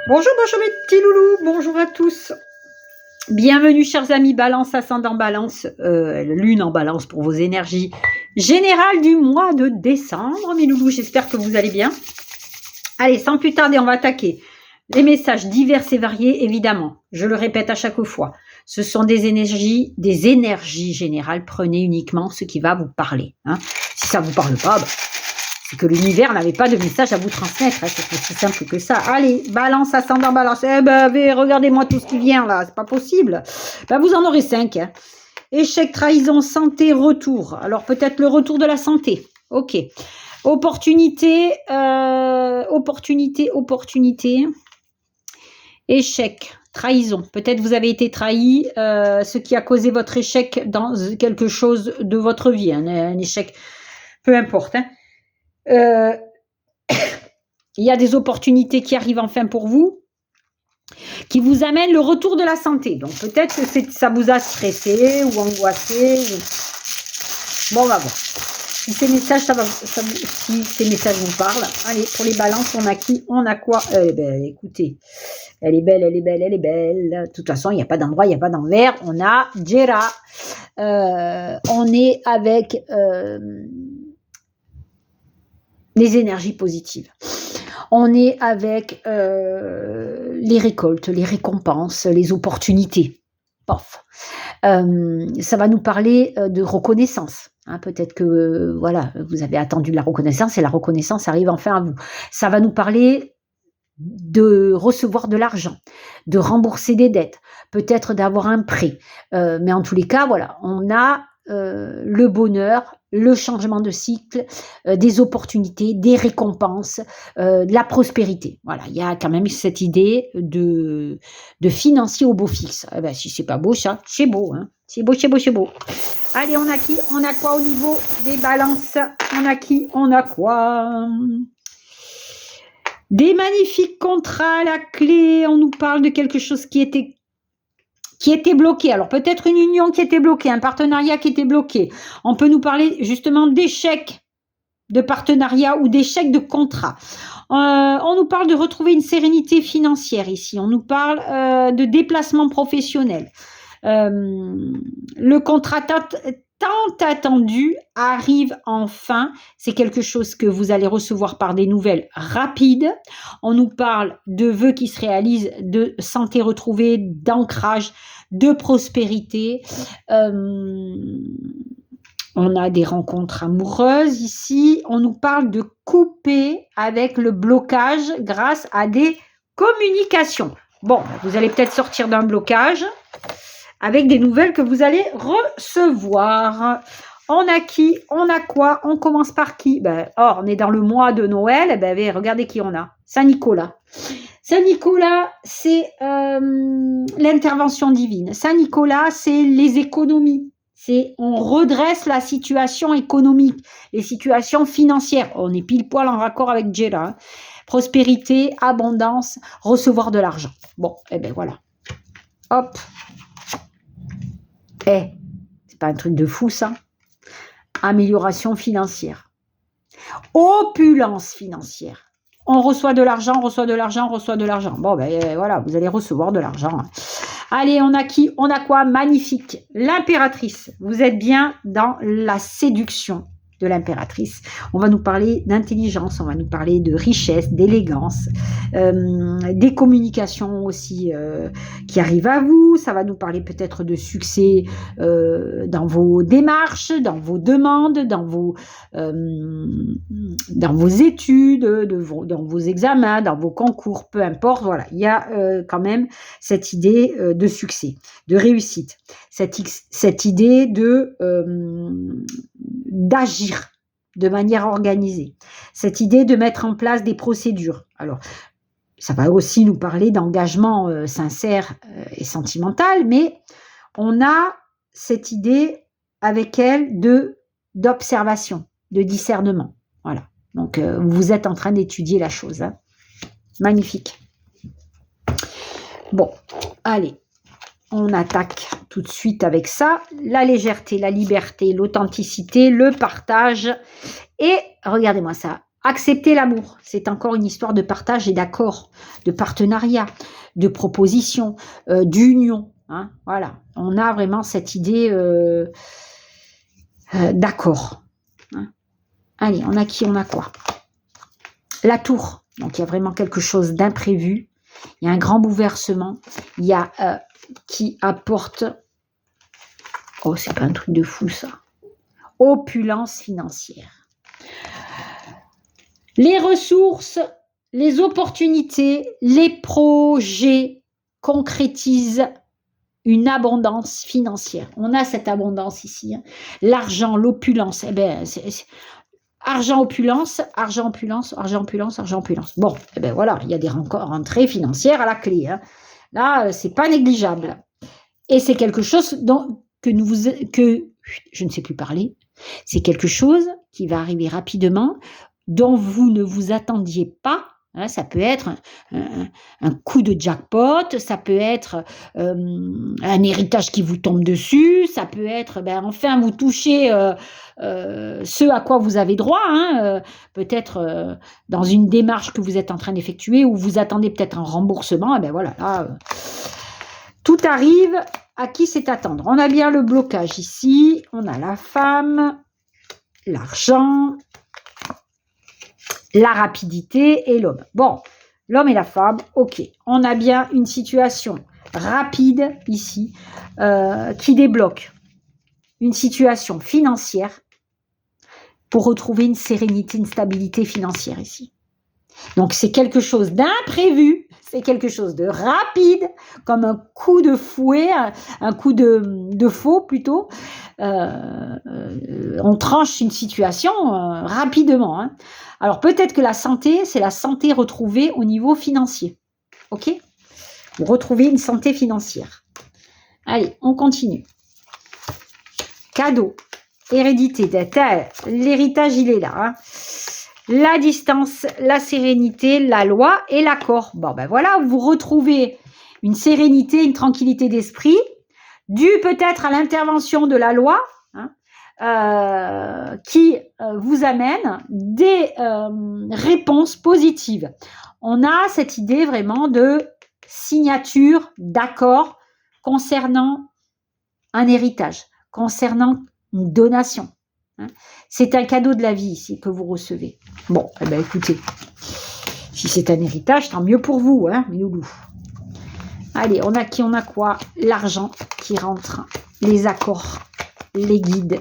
Bonjour, bonjour mes petits loulous, bonjour à tous. Bienvenue chers amis Balance, ascendant Balance, Lune en Balance pour vos énergies générales du mois de décembre. Mes loulous, j'espère que vous allez bien. Allez, sans plus tarder, on va attaquer les messages divers et variés, évidemment. Je le répète à chaque fois, ce sont des énergies générales. Prenez uniquement ce qui va vous parler. Hein. Si ça ne vous parle pas, c'est que l'univers n'avait pas de message à vous transmettre. Hein. C'est aussi simple que ça. Allez, Balance, ascendant Balance. Eh ben, regardez-moi tout ce qui vient là. C'est pas possible. Ben, vous en aurez 5. Hein. Échec, trahison, santé, retour. Alors peut-être le retour de la santé. Ok. Opportunité. Échec, trahison. Peut-être vous avez été trahi. Ce qui a causé votre échec dans quelque chose de votre vie. Hein. Un échec, peu importe. Hein. Il y a des opportunités qui arrivent enfin pour vous, qui vous amènent le retour de la santé. Donc peut-être que ça vous a stressé ou angoissé. Bon, on va voir. Si ces messages, si ces messages vous parlent. Allez, pour les balances, on a qui? On a quoi? Écoutez, elle est belle, elle est belle, elle est belle. De toute façon, il n'y a pas d'endroit, il n'y a pas d'envers. On a Jera. On est avec les énergies positives. On est avec les récoltes, les récompenses, les opportunités. Pof. Ça va nous parler de reconnaissance. Hein, peut-être que voilà, vous avez attendu la reconnaissance et la reconnaissance arrive enfin à vous. Ça va nous parler de recevoir de l'argent, de rembourser des dettes, peut-être d'avoir un prêt. Mais en tous les cas, voilà, on a le bonheur, le changement de cycle, des opportunités, des récompenses, de la prospérité. Voilà, il y a quand même cette idée de financier au beau fixe. Eh ben, si c'est pas beau, ça, c'est beau. Hein. C'est beau, c'est beau, c'est beau. Allez, on a qui? On a quoi au niveau des balances? On a qui? On a quoi? Des magnifiques contrats à la clé. On nous parle de quelque chose qui était bloqué. Alors peut-être une union qui était bloquée, un partenariat qui était bloqué. On peut nous parler justement d'échecs de partenariat ou d'échecs de contrat. On nous parle de retrouver une sérénité financière ici. On nous parle de déplacement professionnel. Le contrat tant attendu arrive enfin. C'est quelque chose que vous allez recevoir par des nouvelles rapides. On nous parle de vœux qui se réalisent, de santé retrouvée, d'ancrage, de prospérité. On a des rencontres amoureuses ici. On nous parle de couper avec le blocage grâce à des communications. Bon, vous allez peut-être sortir d'un blocage avec des nouvelles que vous allez recevoir. On a qui? On a quoi? On commence par qui? On est dans le mois de Noël. Regardez qui on a. Saint-Nicolas. Saint-Nicolas, c'est l'intervention divine. Saint-Nicolas, c'est les économies. On redresse la situation économique, les situations financières. On est pile poil en raccord avec Jera. Hein. Prospérité, abondance, recevoir de l'argent. Bon, voilà. Hop. C'est pas un truc de fou ça. Amélioration financière. Opulence financière. On reçoit de l'argent, on reçoit de l'argent, on reçoit de l'argent. Bon, voilà, vous allez recevoir de l'argent. Allez, on a qui? On a quoi? Magnifique. L'impératrice. Vous êtes bien dans la séduction de l'impératrice. On va nous parler d'intelligence, on va nous parler de richesse, d'élégance, des communications aussi qui arrivent à vous. Ça va nous parler peut-être de succès dans vos démarches, dans vos demandes, dans vos études, dans vos examens, dans vos concours, peu importe. Voilà, il y a quand même cette idée de succès, de réussite, cette idée d'agir de manière organisée, cette idée de mettre en place des procédures. Alors, ça va aussi nous parler d'engagement sincère et sentimental, mais on a cette idée avec elle d'observation, de discernement. Voilà. Donc, vous êtes en train d'étudier la chose. Hein. Magnifique. Bon, allez. On attaque tout de suite avec ça. La légèreté, la liberté, l'authenticité, le partage. Et regardez-moi ça. Accepter l'amour, c'est encore une histoire de partage et d'accord, de partenariat, de proposition, d'union. Hein, voilà, on a vraiment cette idée d'accord. Hein. Allez, on a qui, on a quoi? La tour, donc il y a vraiment quelque chose d'imprévu. Il y a un grand bouleversement. Il y a qui apporte... Oh, c'est pas un truc de fou, ça. Opulence financière. Les ressources, les opportunités, les projets concrétisent une abondance financière. On a cette abondance ici. Hein. L'argent, l'opulence. Eh ben, argent, opulence, argent, opulence, argent, opulence, argent, opulence. Bon, eh ben voilà, il y a des rentrées financières à la clé. Hein. Là, c'est pas négligeable. Et c'est quelque chose que je ne sais plus parler. C'est quelque chose qui va arriver rapidement, dont vous ne vous attendiez pas. Hein, ça peut être un coup de jackpot, ça peut être un héritage qui vous tombe dessus, ça peut être, enfin, vous touchez ce à quoi vous avez droit, hein, peut-être dans une démarche que vous êtes en train d'effectuer ou vous attendez peut-être un remboursement. Et voilà, là, tout arrive. À qui c'est attendre? On a bien le blocage ici, on a la femme, l'argent, la rapidité et l'homme. Bon, l'homme et la femme, ok. On a bien une situation rapide ici qui débloque une situation financière pour retrouver une sérénité, une stabilité financière ici. Donc, c'est quelque chose d'imprévu, c'est quelque chose de rapide, comme un coup de fouet, un coup de faux plutôt. On tranche une situation rapidement. Hein. Alors, peut-être que la santé, c'est la santé retrouvée au niveau financier. OK? Vous retrouvez une santé financière. Allez, on continue. Cadeau, hérédité, l'héritage, il est là. Hein. La distance, la sérénité, la loi et l'accord. Bon, voilà, vous retrouvez une sérénité, une tranquillité d'esprit, due peut-être à l'intervention de la loi, hein, qui vous amène des réponses positives. On a cette idée vraiment de signature, d'accord, concernant un héritage, concernant une donation. Hein. C'est un cadeau de la vie ici que vous recevez. Bon, écoutez, si c'est un héritage, tant mieux pour vous, hein, mes loulous. Allez, on a qui, on a quoi? L'argent qui rentre, les accords, les guides,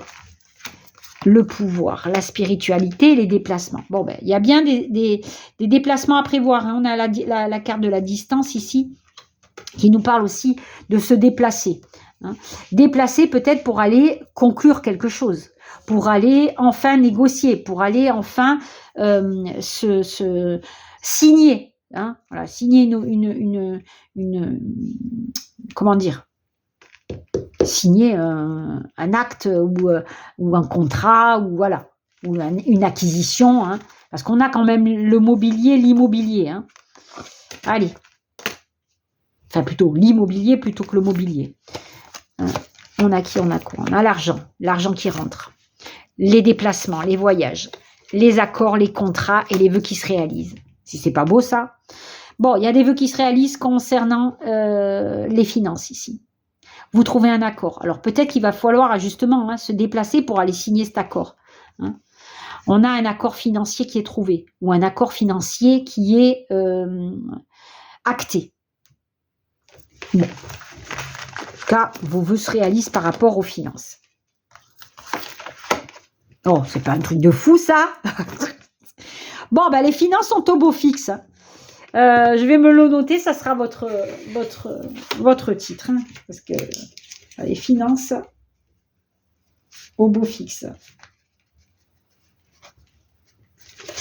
le pouvoir, la spiritualité, les déplacements. Bon, il y a bien des déplacements à prévoir. Hein. On a la carte de la distance ici, qui nous parle aussi de se déplacer. Hein. Déplacer peut-être pour aller conclure quelque chose, pour aller enfin négocier, pour aller enfin signer, hein, voilà, signer une comment dire, signer un acte ou un contrat ou voilà, ou une acquisition, hein, parce qu'on a quand même le mobilier, l'immobilier. Hein. Allez, enfin plutôt l'immobilier plutôt que le mobilier. On a qui, on a quoi? On a l'argent qui rentre, les déplacements, les voyages, les accords, les contrats et les vœux qui se réalisent. Si c'est pas beau ça. Bon, il y a des vœux qui se réalisent concernant les finances ici. Vous trouvez un accord. Alors peut-être qu'il va falloir justement se déplacer pour aller signer cet accord. Hein. On a un accord financier qui est trouvé ou un accord financier qui est acté. Bon. Cas, vos vœux se réalisent par rapport aux finances. Oh, c'est pas un truc de fou, ça. Bon, les finances sont au beau fixe. Je vais me le noter, ça sera votre titre. Hein, parce que les finances au beau fixe.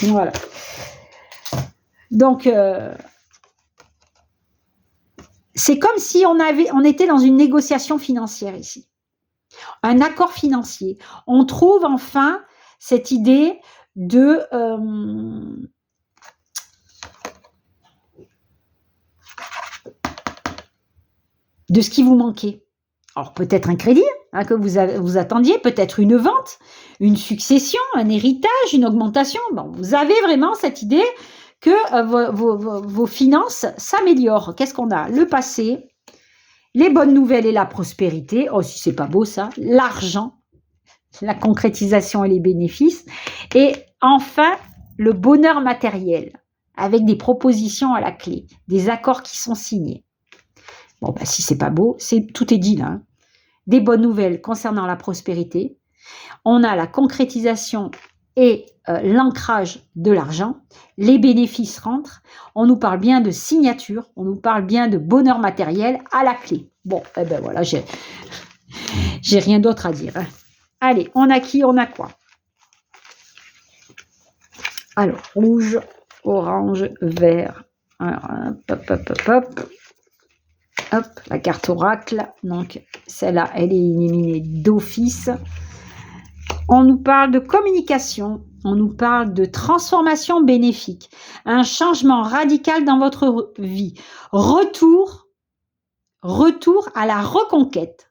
Voilà. Donc, c'est comme si on était dans une négociation financière ici. Un accord financier. On trouve enfin cette idée de ce qui vous manquait. Alors peut-être un crédit, hein, que vous attendiez, peut-être une vente, une succession, un héritage, une augmentation. Bon, vous avez vraiment cette idée que vos finances s'améliorent. Qu'est-ce qu'on a? Le passé, les bonnes nouvelles et la prospérité. Oh, si c'est pas beau ça. L'argent, la concrétisation et les bénéfices. Et enfin, le bonheur matériel, avec des propositions à la clé, des accords qui sont signés. Bon, bah, si c'est pas beau, tout est dit là. Hein. Des bonnes nouvelles concernant la prospérité. On a la concrétisation et l'ancrage de l'argent. Les bénéfices rentrent. On nous parle bien de signature. On nous parle bien de bonheur matériel à la clé. Bon, eh ben voilà, j'ai rien d'autre à dire. Hein. Allez, on a qui? On a quoi? Alors, rouge, orange, vert. Alors, hop, hop, hop, hop. Hop, la carte oracle. Donc, celle-là, elle est éliminée d'office. On nous parle de communication. On nous parle de transformation bénéfique. Un changement radical dans votre vie. Retour à la reconquête.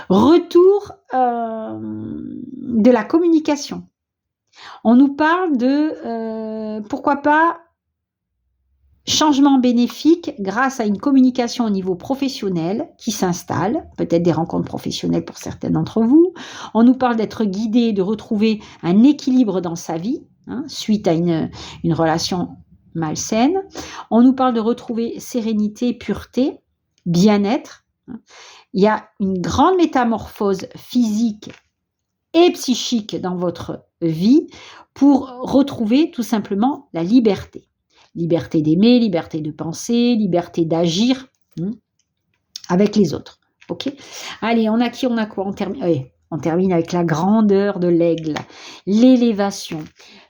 Retour de la communication. On nous parle de, pourquoi pas, changement bénéfique grâce à une communication au niveau professionnel qui s'installe, peut-être des rencontres professionnelles pour certains d'entre vous. On nous parle d'être guidé, de retrouver un équilibre dans sa vie, hein, suite à une relation malsaine. On nous parle de retrouver sérénité, pureté, bien-être. Il y a une grande métamorphose physique et psychique dans votre vie pour retrouver tout simplement la liberté. Liberté d'aimer, liberté de penser, liberté d'agir avec les autres. Ok. Allez, on a qui? On a quoi? On termine avec la grandeur de l'aigle, l'élévation,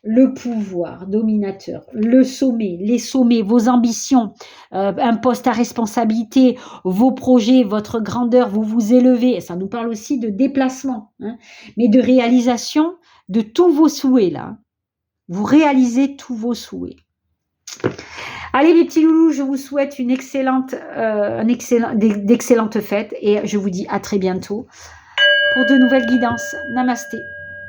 le pouvoir dominateur, le sommet, les sommets, vos ambitions, un poste à responsabilité, vos projets, votre grandeur, vous vous élevez. Ça nous parle aussi de déplacement, hein, mais de réalisation de tous vos souhaits là. Vous réalisez tous vos souhaits. Allez les petits loulous, je vous souhaite d'excellentes fêtes et je vous dis à très bientôt pour de nouvelles guidances. Namasté.